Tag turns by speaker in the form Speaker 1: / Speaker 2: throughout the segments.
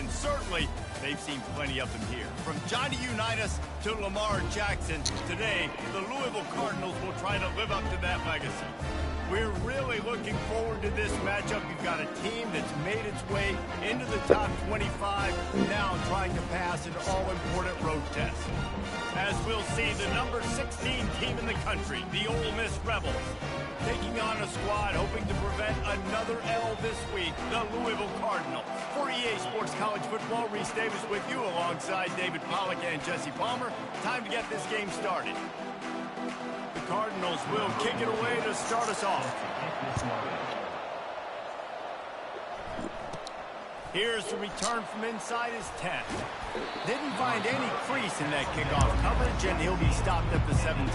Speaker 1: and certainly they've seen plenty of them here. From Johnny Unitas to Lamar Jackson, today the Louisville Cardinals will try to live up to that legacy. We're really looking forward to this matchup. You've got a team that's made its way into the top 25, now trying to pass an all-important road test. As we'll see, the number 16 team in the country, the Ole Miss Rebels, taking on a squad hoping to prevent another L this week, the Louisville Cardinals. For EA Sports College Football, Reese Davis with you alongside David Pollack and Jesse Palmer. Time to get this game started. The Cardinals will kick it away to start us off. Here's the return from inside his 10. Didn't find any crease in that kickoff coverage, and he'll be stopped at the 17.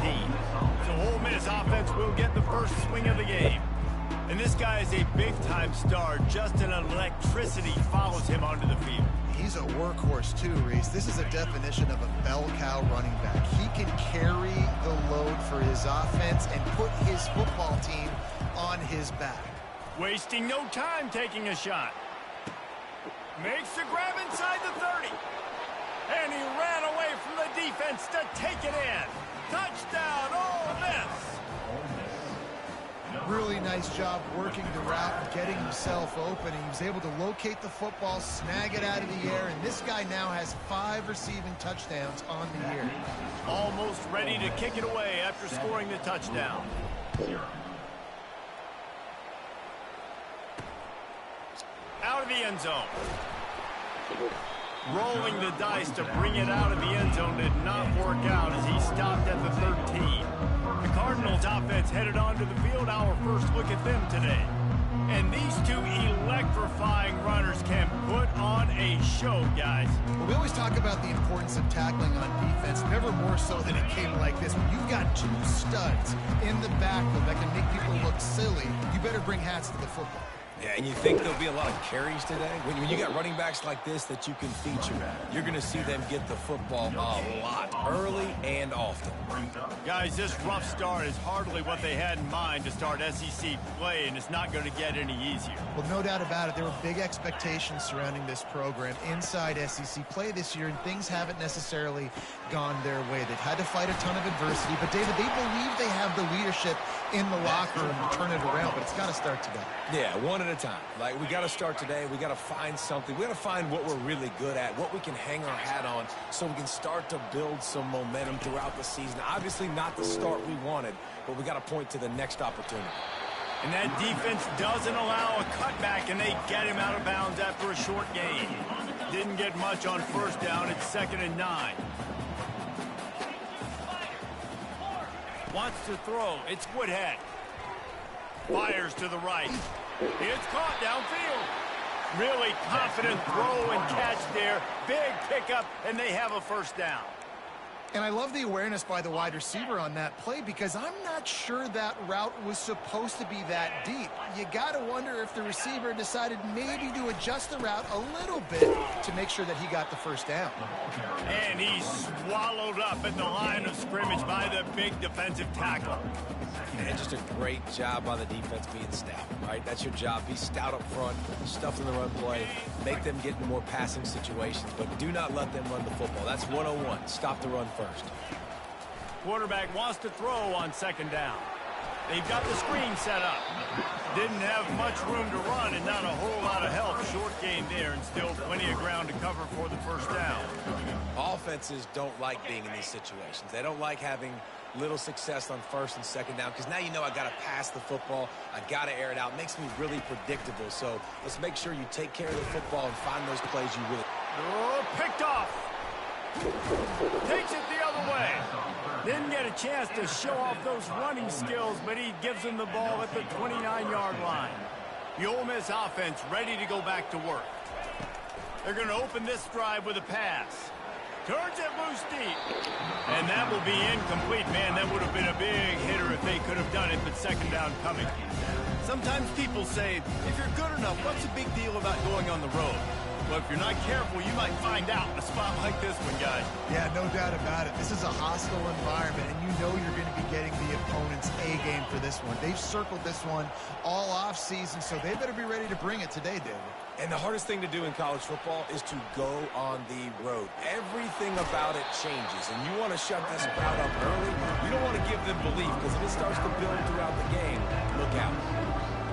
Speaker 1: So Ole Miss offense will get the first swing of the game. And this guy is a big-time star. Just an electricity follows him onto the field.
Speaker 2: He's a workhorse too, Reese. This is a definition of a bell cow running back. He can carry the load for his offense and put his football team on his back.
Speaker 1: Wasting no time taking a shot. Makes the grab inside the 30. And he ran away from the defense to take it in. Touchdown, Ole Miss.
Speaker 2: Really nice job working the route and getting himself open. He was able to locate the football, snag it out of the air, and this guy now has 5 receiving touchdowns on the year.
Speaker 1: Almost ready to kick it away after scoring the touchdown. Out of the end zone. Rolling the dice to bring it out of the end zone did not work out as he stopped at the 13. The Cardinals offense headed onto the field. Our first look at them today. And these two electrifying runners can put on a show, guys.
Speaker 2: Well, we always talk about the importance of tackling on defense, never more so than a game like this. When you've got 2 studs in the backfield that can make people look silly, you better bring hats to the football.
Speaker 3: Yeah, and you think there'll be a lot of carries today? When you got running backs like this that you can feature, you're going to see them get the football a lot, early and often.
Speaker 1: Guys, this rough start is hardly what they had in mind to start SEC play, and it's not going to get any easier.
Speaker 2: Well, no doubt about it. There were big expectations surrounding this program inside SEC play this year, and things haven't necessarily gone their way. They've had to fight a ton of adversity, but David, they believe they have the leadership in the locker room to turn it around, but it's got to start today.
Speaker 3: Yeah, one at a time. Like, we got to start today. We got to find something. We got to find what we're really good at, what we can hang our hat on so we can start to build some momentum throughout the season. Obviously not the start we wanted, but we got to point to the next opportunity.
Speaker 1: And that defense doesn't allow a cutback, and they get him out of bounds after a short gain. Didn't get much on first down. It's 2nd and 9. Wants to throw. It's Woodhead. Fires to the right. It's caught downfield. Really confident throw and catch there. Big pickup, and they have a first down.
Speaker 2: And I love the awareness by the wide receiver on that play because I'm not sure that route was supposed to be that deep. You got to wonder if the receiver decided maybe to adjust the route a little bit to make sure that he got the first down.
Speaker 1: And he's swallowed up at the line of scrimmage by the big defensive tackle.
Speaker 3: And just a great job by the defense being stout, right? That's your job. Be stout up front, stuff in the run play, make them get into more passing situations, but do not let them run the football. That's 101. Stop the run first.
Speaker 1: Quarterback wants to throw on 2nd down. They've got the screen set up. Didn't have much room to run and not a whole lot of help. Short gain there and still plenty of ground to cover for the first down.
Speaker 3: Offenses don't like being in these situations. They don't like having little success on 1st and 2nd down because now you know I got to pass the football. I got to air it out. It makes me really predictable. So let's make sure you take care of the football and find those plays you really...
Speaker 1: Oh, picked off. Takes it the other way. Didn't get a chance to show off those running skills, but he gives them the ball at the 29-yard line. The Ole Miss offense ready to go back to work. They're going to open this drive with a pass. Turns it loose deep. And that will be incomplete. Man, that would have been a big hitter if they could have done it, but 2nd down coming. Sometimes people say, if you're good enough, what's the big deal about going on the road? Well, if you're not careful, you might find out in a spot like this one, guys.
Speaker 2: Yeah, no doubt about it. This is a hostile environment, and you know you're going to be getting the opponent's A-game for this one. They've circled this one all off-season, so they better be ready to bring it today, David.
Speaker 3: And the hardest thing to do in college football is to go on the road. Everything about it changes, and you want to shut this crowd up early. You don't want to give them belief, because if it starts to build throughout the game, look out.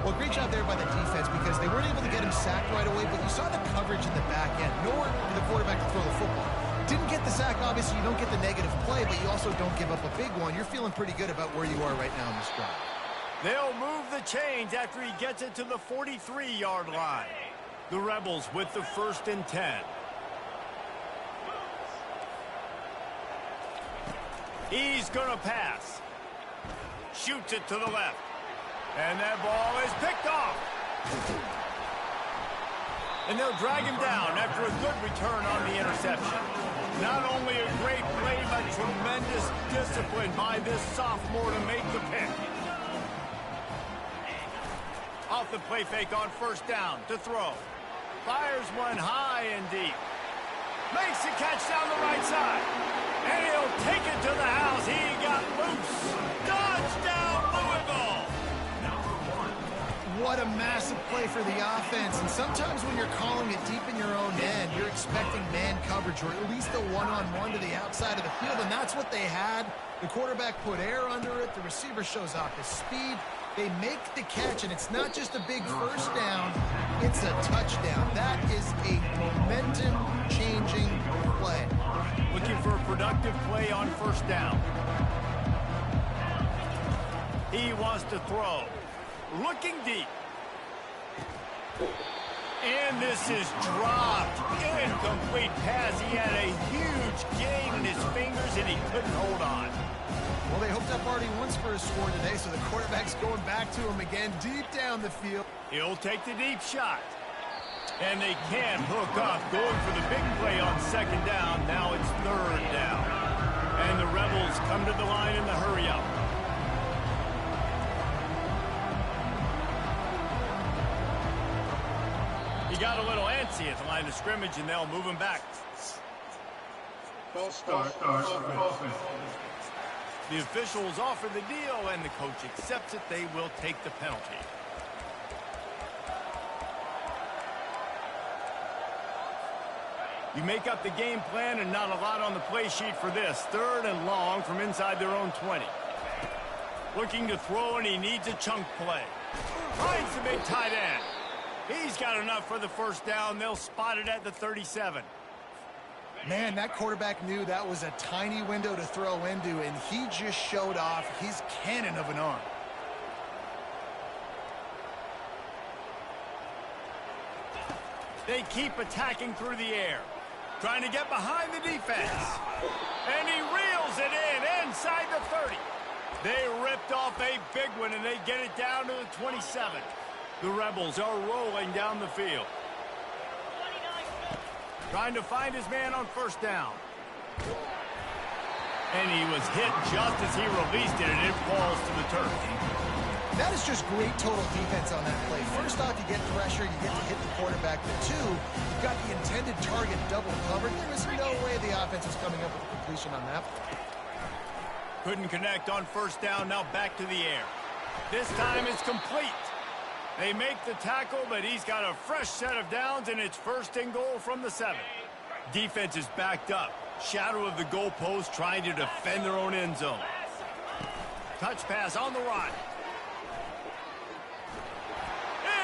Speaker 2: Well, great job there by the defense because they weren't able to get him sacked right away, but you saw the coverage in the back end. Nowhere for the quarterback to throw the football. Didn't get the sack, obviously. You don't get the negative play, but you also don't give up a big one. You're feeling pretty good about where you are right now in this drive.
Speaker 1: They'll move the chains after he gets it to the 43-yard line. The Rebels with the 1st and 10. He's going to pass. Shoots it to the left. And that ball is picked off. And they'll drag him down after a good return on the interception. Not only a great play, but tremendous discipline by this sophomore to make the pick. Off the play fake on 1st down to throw. Fires one high and deep. Makes the catch down the right side. And he'll take it to the house. He got loose. Touchdown, Louisville!
Speaker 2: What a massive play for the offense. And sometimes when you're calling it deep in your own end, you're expecting man coverage or at least a one-on-one to the outside of the field, and that's what they had. The quarterback put air under it. The receiver shows off his speed. They make the catch, and it's not just a big 1st down. It's a touchdown. That is a momentum-changing play.
Speaker 1: Looking for a productive play on 1st down. He wants to throw. Looking deep. And this is dropped. Incomplete pass. He had a huge gain in his fingers, and he couldn't hold on.
Speaker 2: Well, they hooked up already once for a score today, so the quarterback's going back to him again deep down the field.
Speaker 1: He'll take the deep shot. And they can't hook up. Going for the big play on 2nd down. Now it's 3rd down. And the Rebels come to the line in the hurry-up. He got a little antsy at the line of scrimmage, and they'll move him back.
Speaker 4: False start. Offense.
Speaker 1: The officials offer the deal, and the coach accepts it. They will take the penalty. You make up the game plan, and not a lot on the play sheet for this. 3rd and long from inside their own 20. Looking to throw, and he needs a chunk play. Finds the big tight end. He's got enough for the 1st down. They'll spot it at the 37.
Speaker 2: Man, that quarterback knew that was a tiny window to throw into, and he just showed off his cannon of an arm.
Speaker 1: They keep attacking through the air, trying to get behind the defense. And he reels it in inside the 30. They ripped off a big one, and they get it down to the 27. The Rebels are rolling down the field. Trying to find his man on 1st down. And he was hit just as he released it, and it falls to the turf.
Speaker 2: That is just great total defense on that play. First off, you get pressure, you get to hit the quarterback. But 2, you've got the intended target double covered. There is no way the offense is coming up with a completion on that.
Speaker 1: Couldn't connect on 1st down, now back to the air. This time it's complete. They make the tackle, but he's got a fresh set of downs, and it's 1st and goal from the 7. Defense is backed up. Shadow of the goalpost, trying to defend their own end zone. Touch pass on the run.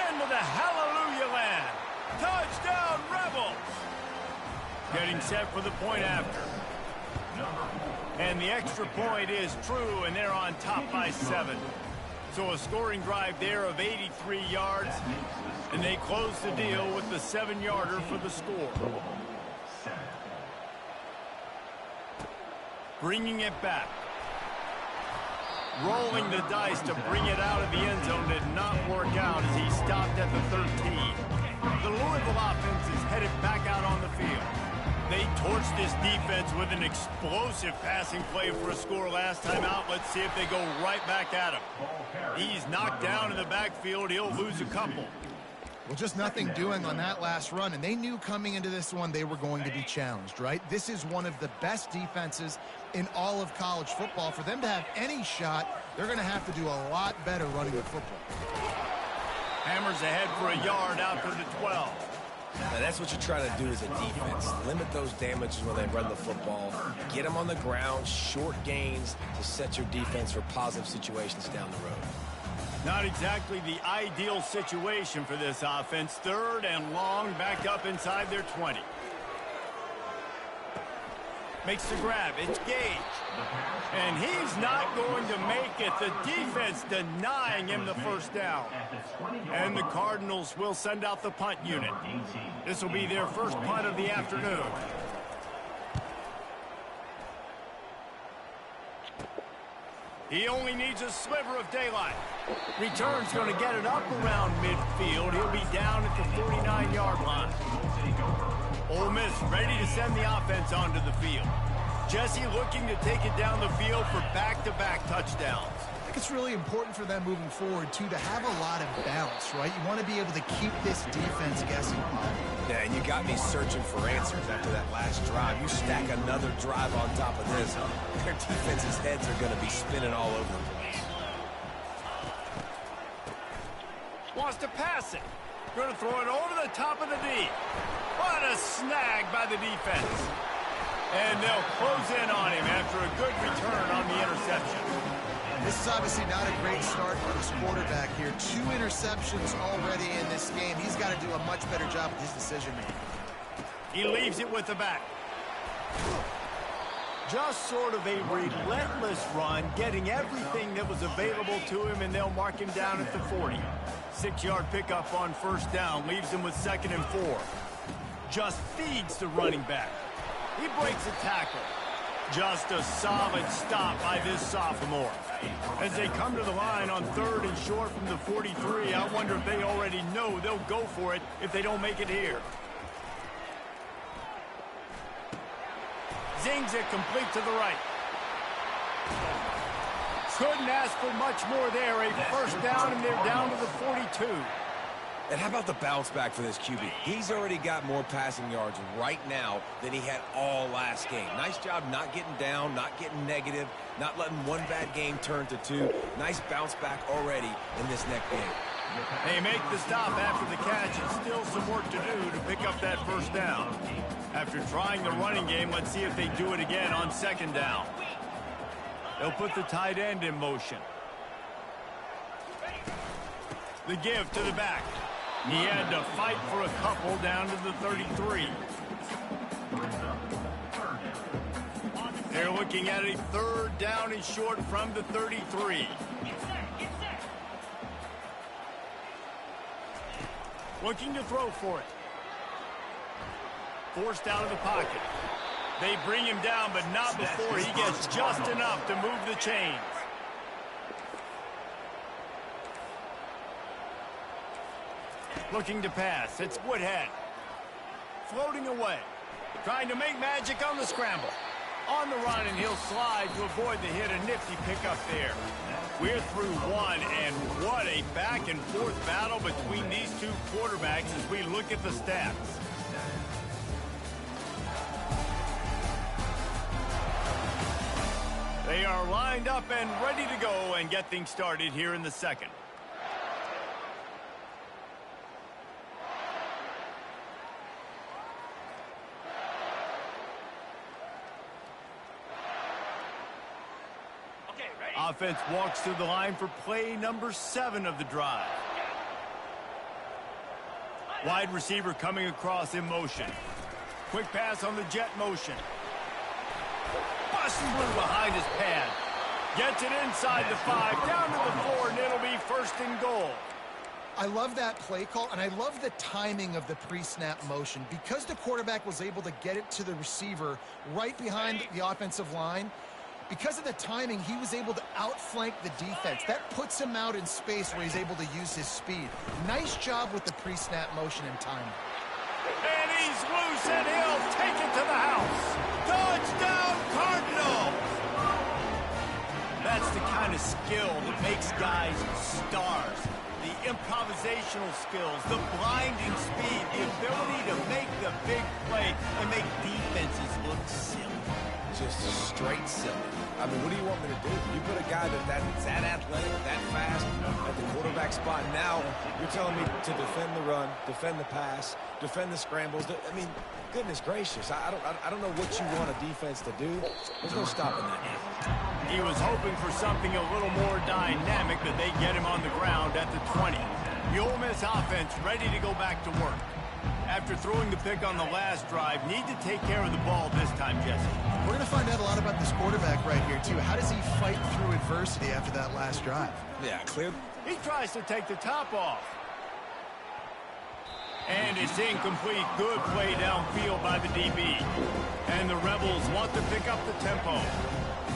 Speaker 1: Into the hallelujah land. Touchdown, Rebels. Getting set for the point after. And the extra point is true, and they're on top by 7. So a scoring drive there of 83 yards, and they close the deal with the 7-yarder for the score. Bringing it back. Rolling the dice to bring it out of the end zone did not work out as he stopped at the 13. The Louisville offense is headed back out on the field. They torched this defense with an explosive passing play for a score last time out. Let's see if they go right back at him. He's knocked down in the backfield. He'll lose a couple.
Speaker 2: Well, just nothing doing on that last run, and they knew coming into this one they were going to be challenged, right? This is one of the best defenses in all of college football. For them to have any shot, they're going to have to do a lot better running the football.
Speaker 1: Hammers ahead for a yard out to the 12.
Speaker 3: Now that's what you're trying to do as a defense. Limit those damages when they run the football. Get them on the ground, short gains to set your defense for positive situations down the road.
Speaker 1: Not exactly the ideal situation for this offense. Third and long, back up inside their 20. Makes the grab. It's Gage. And he's not going to make it. The defense denying him the first down. And the Cardinals will send out the punt unit. This will be their first punt of the afternoon. He only needs a sliver of daylight. Return's going to get it up around midfield. He'll be down at the 49-yard line. Ole Miss ready to send the offense onto the field. Jesse looking to take it down the field for back-to-back touchdowns.
Speaker 2: I think it's really important for them moving forward, too, to have a lot of balance, right? You want to be able to keep this defense guessing.
Speaker 3: Yeah, and you got me searching for answers after that last drive. You stack another drive on top of this, their defense's heads are going to be spinning all over the place.
Speaker 1: Wants to pass it. Going to throw it over the top of the D. What a snag by the defense. And they'll close in on him after a good return on the interception.
Speaker 2: This is obviously not a great start for this quarterback here. 2 interceptions already in this game. He's got to do a much better job with his decision-making.
Speaker 1: He leaves it with the back. Just sort of a relentless run, getting everything that was available to him, and they'll mark him down at the 40. 6-yard pickup on first down, leaves him with 2nd and 4. Just feeds the running back. He breaks a tackle. Just a solid stop by this sophomore. As they come to the line on 3rd and short from the 43, I wonder if they already know they'll go for it if they don't make it here. Zings it complete to the right. Couldn't ask for much more there. A first down, and they're down to the 42.
Speaker 3: And how about the bounce back for this QB? He's already got more passing yards right now than he had all last game. Nice job not getting down, not getting negative, not letting one bad game turn to 2. Nice bounce back already in this next game.
Speaker 1: They make the stop after the catch, and still some work to do to pick up that first down. After trying the running game, let's see if they do it again on 2nd down. They'll put the tight end in motion. The give to the back. He had to fight for a couple down to the 33. They're looking at a 3rd down and short from the 33. Looking to throw for it. Forced out of the pocket. They bring him down, but not before he gets just enough to move the chains. Looking to pass. It's Woodhead. Floating away. Trying to make magic on the scramble. On the run, and he'll slide to avoid the hit. A nifty pickup there. We're through one, and what a back-and-forth battle between these two quarterbacks as we look at the stats. They are lined up and ready to go and get things started here in the 2nd. Offense walks to the line for play number 7 of the drive. Wide receiver coming across in motion. Quick pass on the jet motion. Busting blue behind his pad. Gets it inside the 5, down to the 4, and it'll be 1st and goal.
Speaker 2: I love that play call, and I love the timing of the pre-snap motion. Because the quarterback was able to get it to the receiver right behind the offensive line, because of the timing, he was able to outflank the defense. That puts him out in space where he's able to use his speed. Nice job with the pre-snap motion and timing.
Speaker 1: And he's loose, and he'll take it to the house. Touchdown, Cardinals! That's the kind of skill that makes guys stars. The improvisational skills, the blinding speed, the ability to make the big play and make defenses look silly.
Speaker 3: Just straight silly. I mean, what do you want me to do? You put a guy that's that athletic, that fast at the quarterback spot. Now you're telling me to defend the run, defend the pass, defend the scrambles. I mean, goodness gracious. I don't know what you want a defense to do. There's no stopping that now.
Speaker 1: He was hoping for something a little more dynamic, but they get him on the ground at the 20. The Ole Miss offense ready to go back to work. After throwing the pick on the last drive, need to take care of the ball this time, Jesse.
Speaker 2: We're going to find out a lot about this quarterback right here, too. How does he fight through adversity after that last drive?
Speaker 3: Yeah, clear.
Speaker 1: He tries to take the top off. And it's incomplete. Good play downfield by the DB. And the Rebels want to pick up the tempo.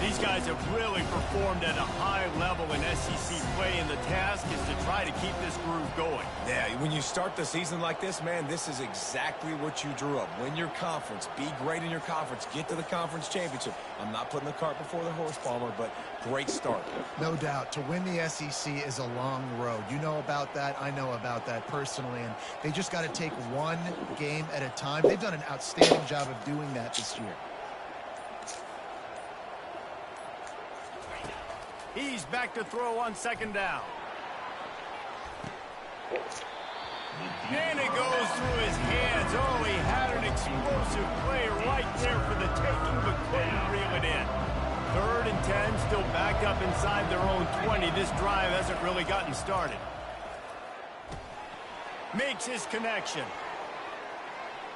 Speaker 1: These guys have really performed at a high level in SEC play, and the task is to try to keep this groove going.
Speaker 3: Yeah, when you start the season like this, man, this is exactly what you drew up. Win your conference. Be great in your conference. Get to the conference championship. I'm not putting the cart before the horse, Palmer, but great start.
Speaker 2: No doubt. To win the SEC is a long road. You know about that. I know about that personally, and they just got to take one game at a time. They've done an outstanding job of doing that this year.
Speaker 1: He's back to throw on second down. And it goes through his hands. Oh, he had an explosive play right there for the taking, but couldn't reel it in. 3rd and 10, still backed up inside their own 20. This drive hasn't really gotten started. Makes his connection.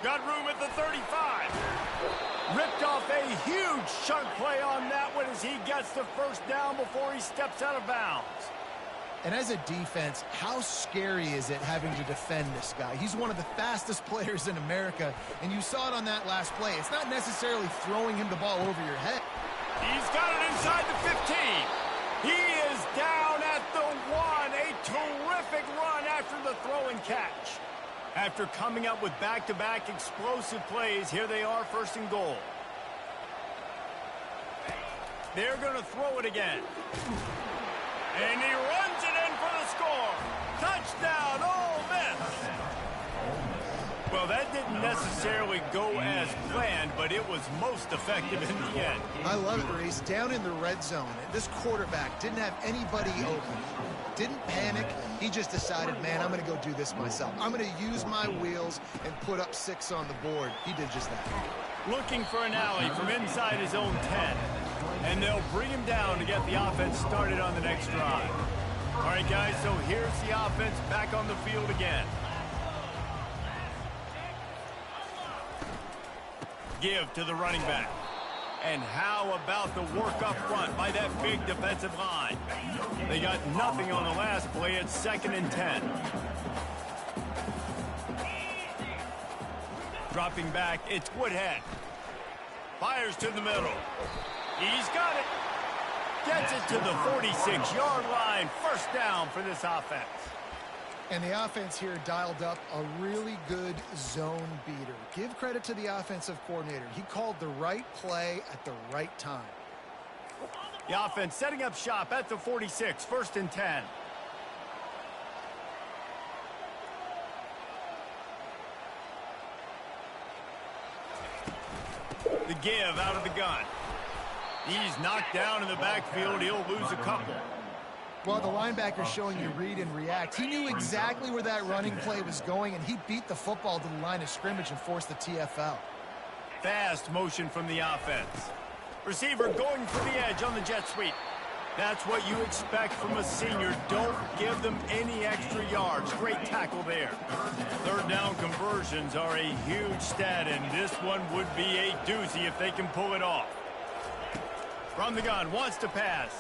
Speaker 1: Got room at the 35. Ripped off a huge chunk play on that one as he gets the first down before he steps out of bounds.
Speaker 2: And as a defense, how scary is it having to defend this guy? He's one of the fastest players in America, and you saw it on that last play. It's not necessarily throwing him the ball over your head.
Speaker 1: He's got it inside the 15. He is down at the 1. A terrific run after the throw and catch. After coming up with back-to-back explosive plays, here they are, 1st and goal. They're going to throw it again. And he runs it in for the score. Touchdown, Ole Miss. Well, that didn't necessarily go as planned, but it was most effective in the end.
Speaker 2: I love it, Reese. Down in the red zone, this quarterback didn't have anybody open. Didn't panic. He just decided, man, I'm going to go do this myself. I'm going to use my wheels and put up 6 on the board. He did just that.
Speaker 1: Looking for an alley from inside his own 10. And they'll bring him down to get the offense started on the next drive. All right, guys, so here's the offense back on the field again. Give to the running back. And how about the work up front by that big defensive line? They got nothing on the last play. It's 2nd and 10. Dropping back, it's Woodhead. Fires to the middle. He's got it. Gets it to the 46-yard line. 1st down for this offense.
Speaker 2: And the offense here dialed up a really good zone beater. Give credit to the offensive coordinator. He called the right play at the right time.
Speaker 1: The offense setting up shop at the 46, 1st and 10. The give out of the gun. He's knocked down in the backfield. He'll lose a couple.
Speaker 2: Well, the linebacker's showing you read and react. He knew exactly where that running play was going, and he beat the football to the line of scrimmage and forced the TFL.
Speaker 1: Fast motion from the offense. Receiver going for the edge on the jet sweep. That's what you expect from a senior. Don't give them any extra yards. Great tackle there. 3rd down conversions are a huge stat, and this one would be a doozy if they can pull it off. From the gun, wants to pass.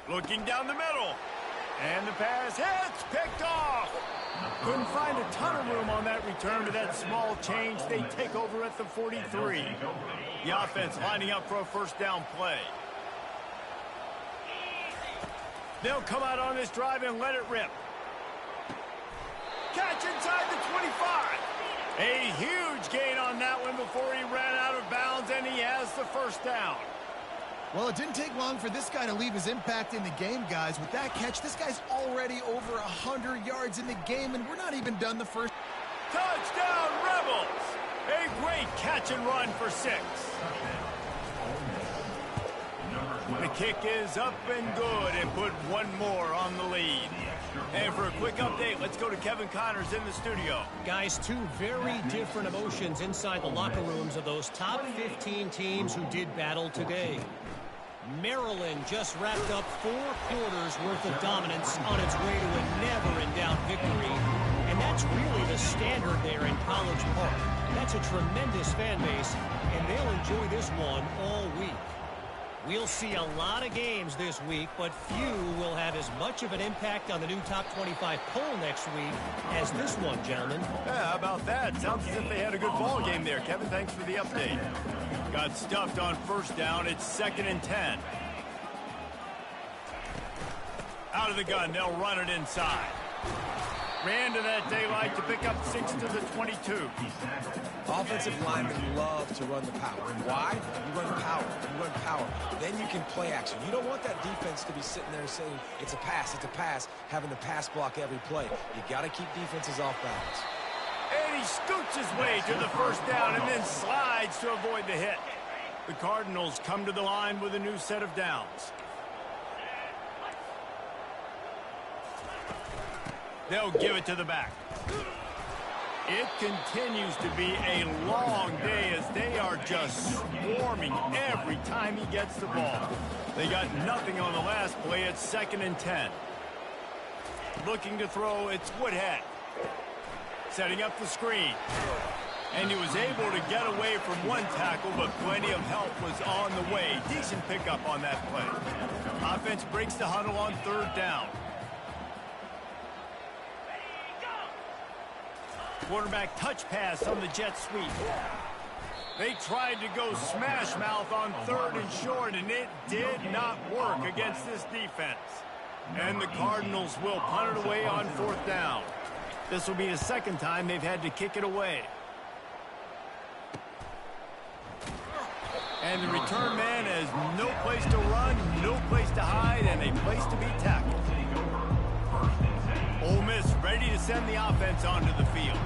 Speaker 1: Looking down the middle. And the pass hits, picked off. Couldn't find a ton of room on that return to that small change. They take over at the 43. The offense lining up for a 1st down play. They'll come out on this drive and let it rip. Catch inside the 25. A huge gain on that one before he ran out of bounds, and he has the 1st down.
Speaker 2: Well, it didn't take long for this guy to leave his impact in the game, guys. With that catch, this guy's already over 100 yards in the game, and we're not even done the first.
Speaker 1: Touchdown, Rebels! A great catch and run for 6. The kick is up and good and put one more on the lead. And for a quick update, let's go to Kevin Connors in the studio.
Speaker 5: Guys, two very different emotions inside the locker rooms of those top 15 teams who did battle today. Maryland just wrapped up 4 quarters worth of dominance on its way to a never-in-doubt victory. And that's really the standard there in College Park. That's a tremendous fan base, and they'll enjoy this one all week. We'll see a lot of games this week, but few will have as much of an impact on the new top 25 poll next week as this one, gentlemen.
Speaker 1: Yeah, how about that? Sounds as if they had a good ball game there. Kevin, thanks for the update. Got stuffed on first down. It's 2nd and 10. Out of the gun, they'll run it inside. Ran to that daylight to pick up 6 to the 22.
Speaker 3: Offensive linemen love to run the power. And why? You run power. You run power. Then you can play action. You don't want that defense to be sitting there saying, it's a pass, having to pass block every play. You got to keep defenses off balance.
Speaker 1: And he scoots his way to the first down and then slides to avoid the hit. The Cardinals come to the line with a new set of downs. They'll give it to the back. It continues to be a long day as they are just swarming every time he gets the ball. They got nothing on the last play. It's 2nd and 10. Looking to throw, it's Woodhead. Setting up the screen. And he was able to get away from one tackle, but plenty of help was on the way. Decent pickup on that play. Offense breaks the huddle on 3rd down. Quarterback touch pass on the jet sweep. They tried to go smash mouth on 3rd and short, and it did not work against this defense. And the Cardinals will punt it away on 4th down. This will be the 2nd time they've had to kick it away. And the return man has no place to run, no place to hide, and a place to be tackled. Ole Miss ready to send the offense onto the field.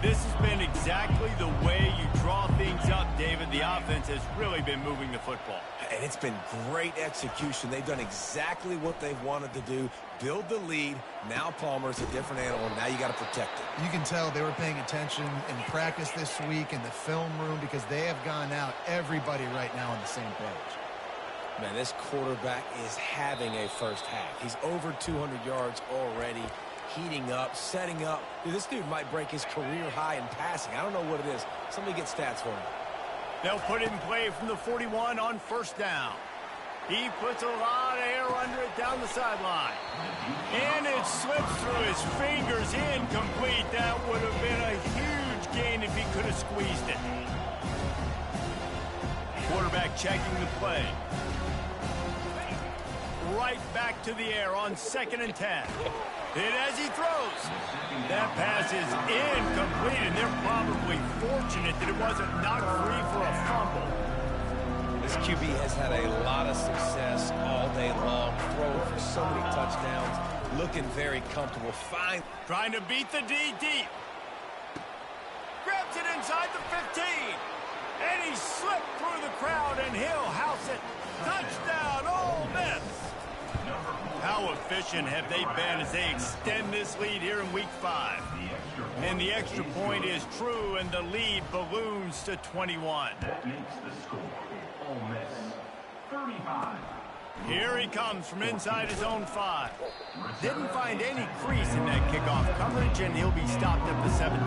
Speaker 1: This has been exactly the way you draw things up, David. The offense has really been moving the football.
Speaker 3: And it's been great execution. They've done exactly what they've wanted to do. Build the lead. Now Palmer's a different animal. Now you got to protect it.
Speaker 2: You can tell they were paying attention in practice this week in the film room because they have gone out, everybody right now on the same page.
Speaker 3: Man, this quarterback is having a first half. He's over 200 yards already. Heating up, setting up. Dude, this dude might break his career high in passing. I don't know what it is. Somebody get stats for him.
Speaker 1: They'll put it in play from the 41 on 1st down. He puts a lot of air under it down the sideline. And it slips through his fingers, incomplete. That would have been a huge gain if he could have squeezed it. Quarterback checking the play. Right back to the air on 2nd and 10. And as he throws, that pass is incomplete, and they're probably fortunate that it wasn't knocked free for a fumble.
Speaker 3: This QB has had a lot of success all day long, throwing for so many touchdowns, looking very comfortable. Fine.
Speaker 1: Trying to beat the D deep. Grabs it inside the 15. And he slipped through the crowd, and he'll house it. Touchdown, Ole Miss. How efficient have they been as they extend this lead here in Week 5? And the extra point is true, and the lead balloons to 21.
Speaker 4: That makes the score Ole Miss 35.
Speaker 1: Here he comes from inside his own 5. Didn't find any crease in that kickoff coverage, and he'll be stopped at the 17.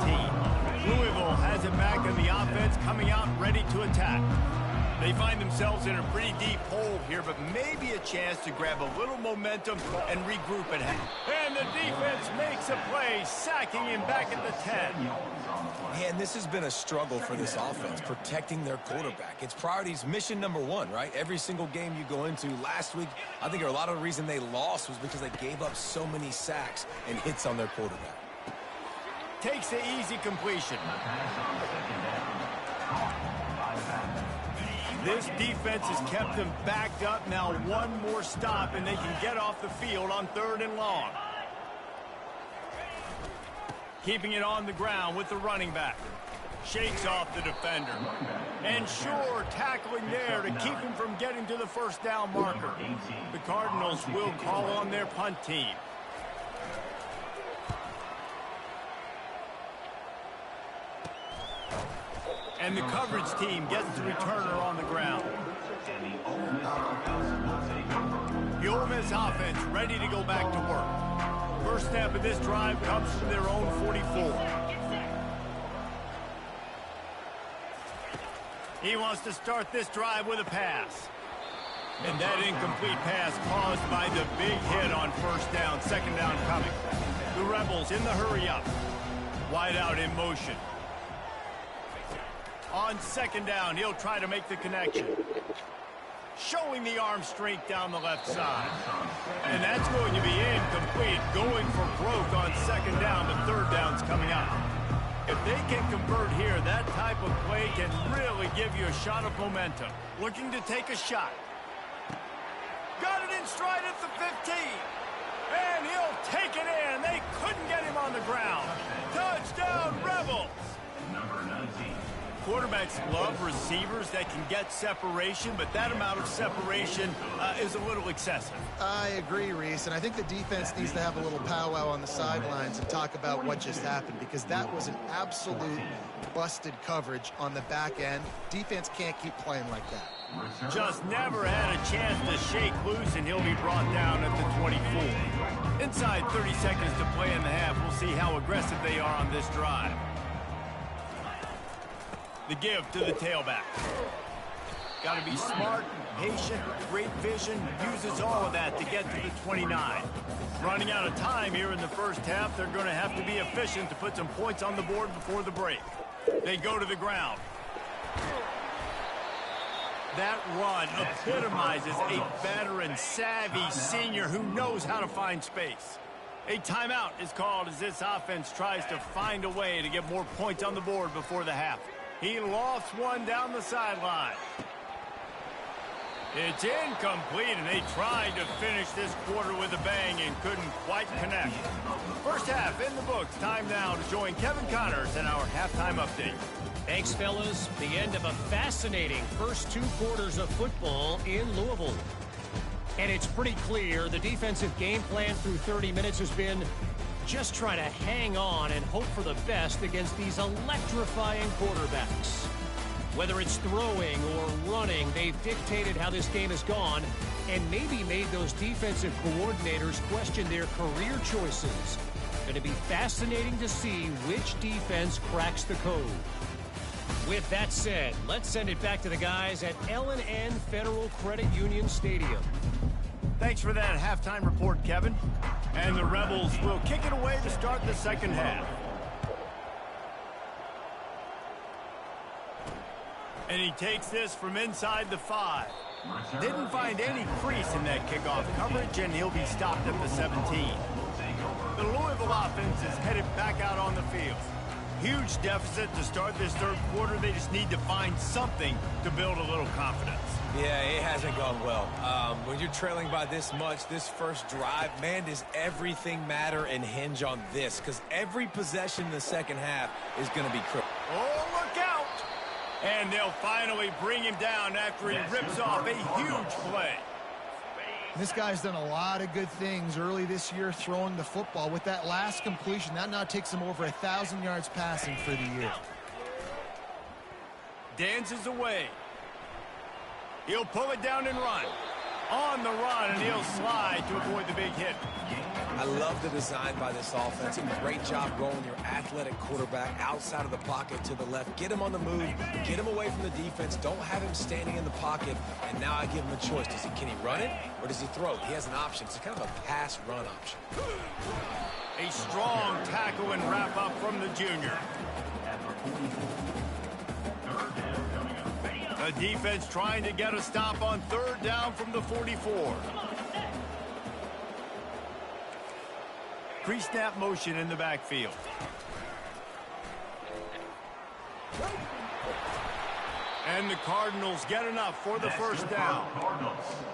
Speaker 1: Louisville has it back in the offense, coming out ready to attack. They find themselves in a pretty deep hole here, but maybe a chance to grab a little momentum and regroup at half. And the defense makes a play, sacking him back at the 10.
Speaker 3: Man, this has been a struggle for this offense, protecting their quarterback. It's priorities, mission number 1, right? Every single game you go into. Last week, I think a lot of the reason they lost was because they gave up so many sacks and hits on their quarterback.
Speaker 1: Takes the easy completion. This defense has kept them backed up. Now one more stop, and they can get off the field on 3rd and long. Keeping it on the ground with the running back. Shakes off the defender. And sure, tackling there to keep him from getting to the first down marker. The Cardinals will call on their punt team. And the coverage team gets the returner on the ground. The Ole Miss offense ready to go back to work. First step of this drive comes from their own 44. He wants to start this drive with a pass. And that incomplete pass caused by the big hit on first down, second down coming. The Rebels in the hurry up. Wide out in motion. On second down, he'll try to make the connection. Showing the arm strength down the left side. And that's going to be incomplete. Going for broke on second down, but third down's coming up. If they can convert here, that type of play can really give you a shot of momentum. Looking to take a shot. Got it in stride at the 15. And he'll take it in. They couldn't get him on the ground. Touchdown, Rebels.
Speaker 4: Number 19.
Speaker 1: Quarterbacks love receivers that can get separation, but that amount of separation is a little excessive.
Speaker 2: I agree, Reese, and I think the defense needs to have a little powwow on the sidelines and talk about what just happened, because that was an absolute busted coverage on the back end. Defense can't keep playing like that.
Speaker 1: Just never had a chance to shake loose, and he'll be brought down at the 24. Inside 30 seconds to play in the half. We'll see how aggressive they are on this drive. The give to the tailback. Got to be smart, patient, great vision, uses all of that to get to the 29. Running out of time here in the first half. They're going to have to be efficient to put some points on the board before the break. They go to the ground. That run epitomizes a veteran, savvy senior who knows how to find space. A timeout is called as this offense tries to find a way to get more points on the board before the half. He lofts one down the sideline. It's incomplete, and they tried to finish this quarter with a bang and couldn't quite connect. First half in the books. Time now to join Kevin Connors in our halftime update.
Speaker 5: Thanks, fellas. The end of a fascinating first 2 quarters of football in Louisville. And it's pretty clear the defensive game plan through 30 minutes has been just try to hang on and hope for the best against these electrifying quarterbacks. Whether it's throwing or running, they've dictated how this game has gone and maybe made those defensive coordinators question their career choices. Going to be fascinating to see which defense cracks the code. With that said, let's send it back to the guys at L&N Federal Credit Union Stadium.
Speaker 1: Thanks for that halftime report, Kevin. And the Rebels will kick it away to start the second half. And he takes this from inside the 5. Didn't find any crease in that kickoff coverage, and he'll be stopped at the 17. The Louisville offense is headed back out on the field. Huge deficit to start this third quarter. They just need to find something to build a little confidence.
Speaker 3: Yeah, it hasn't gone well. When you're trailing by this much, this first drive, man, does everything matter and hinge on this, because every possession in the second half is going to be critical.
Speaker 1: Oh, look out! And they'll finally bring him down after he rips off a huge play.
Speaker 2: This guy's done a lot of good things early this year throwing the football. With that last completion, that now takes him over 1,000 yards passing for the year.
Speaker 1: Dances away. He'll pull it down and run. On the run, and he'll slide to avoid the big hit.
Speaker 3: I love the design by this offense. A great job going your athletic quarterback outside of the pocket to the left. Get him on the move. Get him away from the defense. Don't have him standing in the pocket. And now I give him a choice. Can he run it or does he throw it? He has an option. It's kind of a pass-run option.
Speaker 1: A strong tackle and wrap up from the junior. The defense trying to get a stop on third down from the 44. Pre-snap motion in the backfield. And the Cardinals get enough for the first down.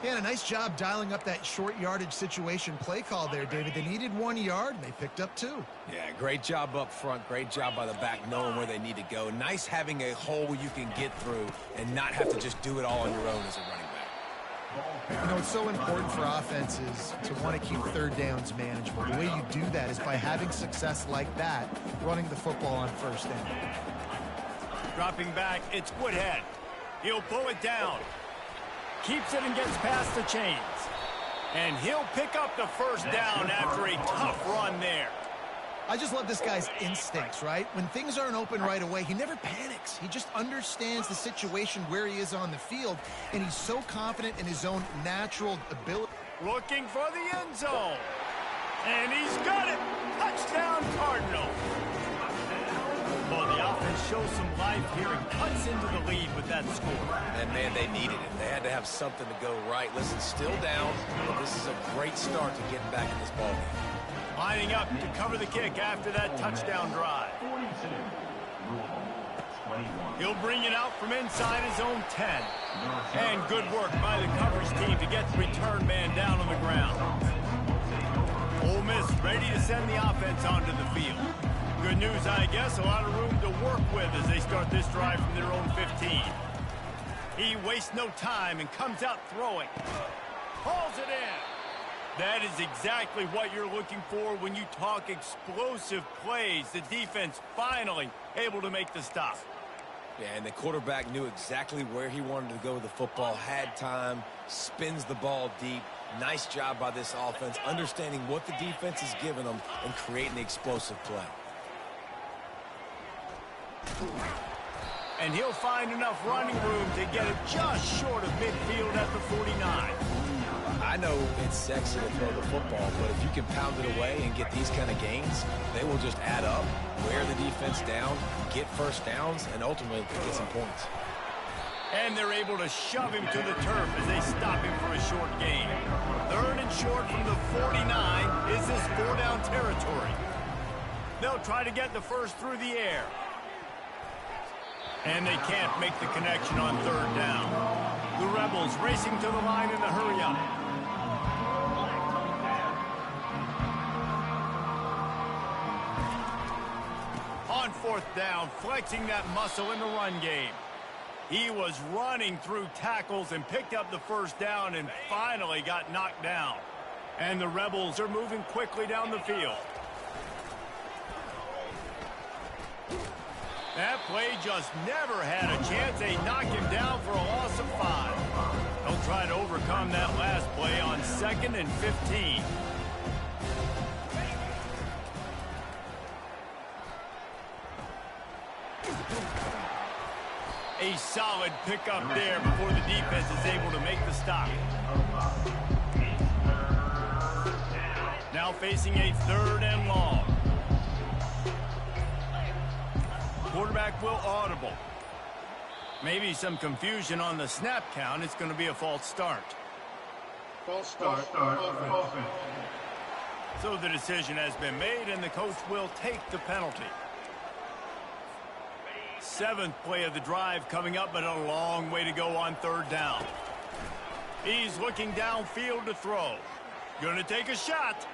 Speaker 2: Yeah, and a nice job dialing up that short yardage situation play call there, David. They needed 1 yard, and they picked up 2.
Speaker 3: Yeah, great job up front. Great job by the back knowing where they need to go. Nice having a hole you can get through and not have to just do it all on your own as a running back.
Speaker 2: You know, it's so important for offenses to want to keep third downs manageable. The way you do that is by having success like that, running the football on first down.
Speaker 1: Dropping back, it's Woodhead. He'll pull it down. Keeps it and gets past the chains. And he'll pick up the first down after a tough run there.
Speaker 2: I just love this guy's instincts, right? When things aren't open right away, he never panics. He just understands the situation where he is on the field, and he's so confident in his own natural ability.
Speaker 1: Looking for the end zone. And he's got it. Touchdown, Cardinal. Well, the offense shows some life here and cuts into the lead with that score.
Speaker 3: And, man, they needed it. They had to have something to go right. Listen, still down, but this is a great start to getting back in this ballgame.
Speaker 1: Lining up to cover the kick after that touchdown drive. He'll bring it out from inside his own 10. And good work by the coverage team to get the return man down on the ground. Ole Miss ready to send the offense onto the field. Good news, I guess, a lot of room to work with as they start this drive from their own 15. He wastes no time and comes out throwing. Hauls it in. That is exactly what you're looking for when you talk explosive plays. The defense finally able to make the stop.
Speaker 3: Yeah, and the quarterback knew exactly where he wanted to go with the football, had time, spins the ball deep. Nice job by this offense, understanding what the defense is giving them and creating the explosive play.
Speaker 1: And he'll find enough running room to get it just short of midfield at the 49.
Speaker 3: I know it's sexy to throw the football, but if you can pound it away and get these kind of gains, they will just add up, wear the defense down, get first downs, and ultimately get some points.
Speaker 1: And they're able to shove him to the turf as they stop him for a short gain. 3rd and short from the 49 is this 4-down territory. They'll try to get the first through the air. And they can't make the connection on 3rd down. The Rebels racing to the line in the hurry-up. On 4th down, flexing that muscle in the run game. He was running through tackles and picked up the first down and finally got knocked down. And the Rebels are moving quickly down the field. That play just never had a chance. They knock him down for a loss of 5. They'll try to overcome that last play on 2nd and 15. A solid pickup there before the defense is able to make the stop. Now facing a 3rd and long. Quarterback will audible. Maybe some confusion on the snap count. It's going to be a false start.
Speaker 4: False start. Offense.
Speaker 1: So the decision has been made, and the coach will take the penalty. 7th play of the drive coming up, but a long way to go on 3rd down. He's looking downfield to throw. Going to take a shot.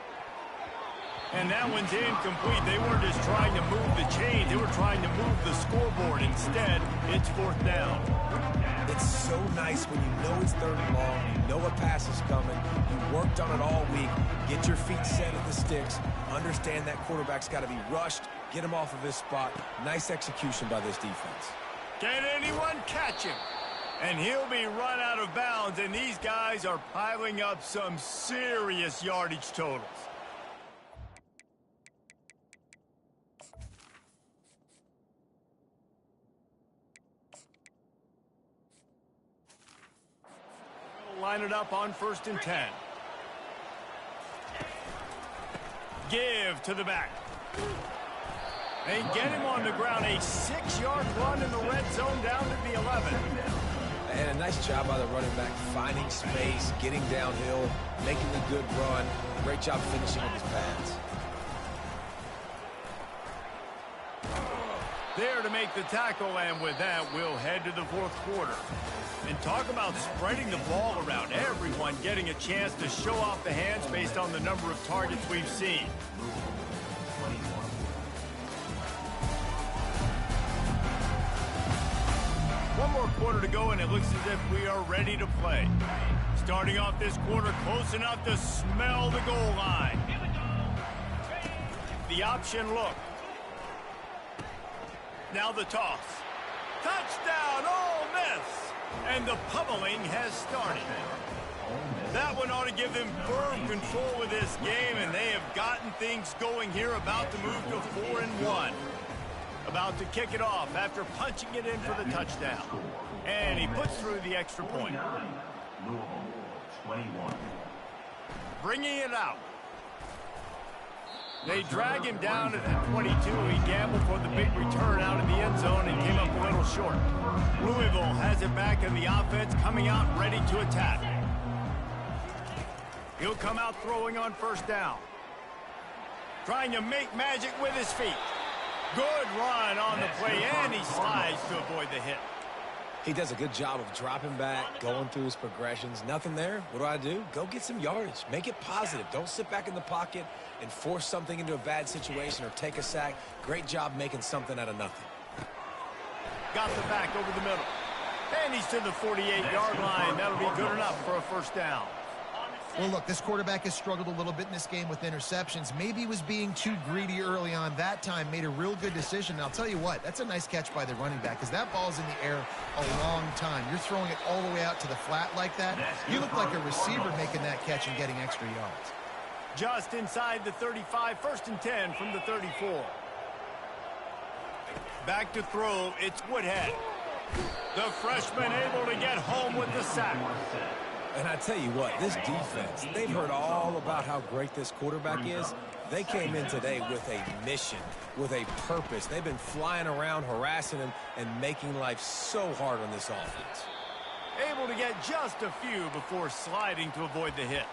Speaker 1: And that one's incomplete. They weren't just trying to move the chain. They were trying to move the scoreboard. Instead, it's 4th down.
Speaker 3: It's so nice when you know it's 3rd and long, you know a pass is coming, you worked on it all week, get your feet set at the sticks, understand that quarterback's got to be rushed, get him off of his spot. Nice execution by this defense.
Speaker 1: Can anyone catch him? And he'll be run out of bounds, and these guys are piling up some serious yardage totals. Line it up on 1st and 10. Give to the back. They get him on the ground. A 6-yard run in the red zone down to the 11.
Speaker 3: And a nice job by the running back, finding space, getting downhill, making a good run. Great job finishing with his pads.
Speaker 1: there to make the tackle, and with that, we'll head to the fourth quarter. And talk about spreading the ball around. Everyone getting a chance to show off the hands based on the number of targets we've seen. One more quarter to go, and it looks as if we are ready to play. Starting off this quarter close enough to smell the goal line. The option look. Now the toss. Touchdown, Ole Miss! And the pummeling has started. That one ought to give them firm control of this game, and they have gotten things going here, about to move to 4-1. About to kick it off after punching it in for the touchdown. And he puts through the extra point. Bringing it out. They drag him down at the 22. He gambled for the big return out in the end zone and came up a little short. Louisville has it back in the offense, coming out ready to attack. He'll come out throwing on first down. Trying to make magic with his feet. Good run on the play, and he slides to avoid the hit.
Speaker 3: He does a good job of dropping back, going through his progressions. Nothing there. What do? Go get some yardage. Make it positive. Don't sit back in the pocket and force something into a bad situation or take a sack. Great job making something out of nothing.
Speaker 1: Got the back over the middle. And he's to the 48-yard line. That'll be good enough for a first down.
Speaker 2: Well, look, this quarterback has struggled a little bit in this game with interceptions. Maybe he was being too greedy early on. That time made a real good decision. And I'll tell you what, that's a nice catch by the running back, because that ball's in the air a long time. You're throwing it all the way out to the flat like that. You look like a receiver making that catch and getting extra yards.
Speaker 1: Just inside the 35, 1st and 10 from the 34. Back to throw, it's Woodhead. The freshman able to get home with the sack.
Speaker 3: And I tell you what, this defense, they've heard all about how great this quarterback is. They came in today with a mission, with a purpose. They've been flying around, harassing him, and making life so hard on this offense.
Speaker 1: Able to get just a few before sliding to avoid the hits.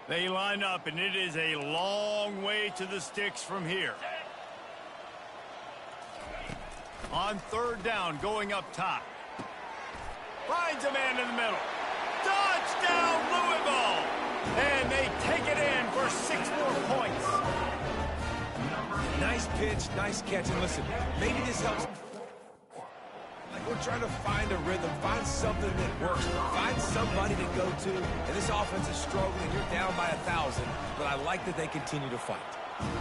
Speaker 1: They line up, and it is a long way to the sticks from here. On 3rd down, going up top. Finds a man in the middle. Touchdown, Louisville! And they take it in for 6 more points.
Speaker 3: Nice pitch, nice catch. And listen, maybe this helps. We're trying to find a rhythm, find something that works, find somebody to go to. And this offense is struggling. You're down by 1,000, but I like that they continue to fight.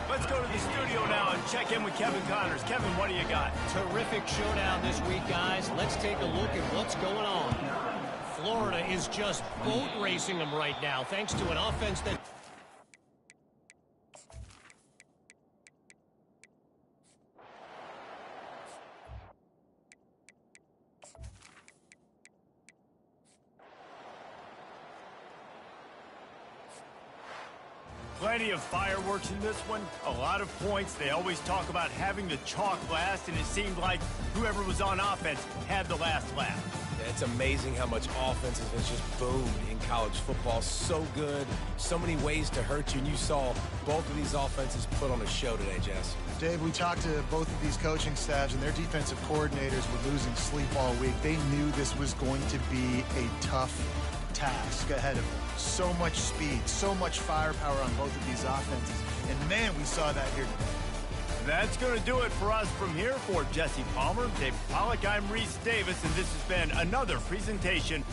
Speaker 1: Let's go to the studio now and check in with Kevin Connors. Kevin, what do you got?
Speaker 5: Terrific showdown this week, guys. Let's take a look at what's going on. Florida is just boat racing them right now, thanks to an offense that...
Speaker 1: Plenty of fireworks in this one, a lot of points. They always talk about having the chalk last, and it seemed like whoever was on offense had the last laugh.
Speaker 3: It's amazing how much offense has just boomed in college football. So good, so many ways to hurt you, and you saw both of these offenses put on a show today, Jess.
Speaker 2: Dave, we talked to both of these coaching staffs, and their defensive coordinators were losing sleep all week. They knew this was going to be a tough task ahead of them. So much speed, so much firepower on both of these offenses. And man, we saw that here today.
Speaker 1: That's going to do it for us from here. For Jesse Palmer, Dave Pollack, I'm Reese Davis, and this has been another presentation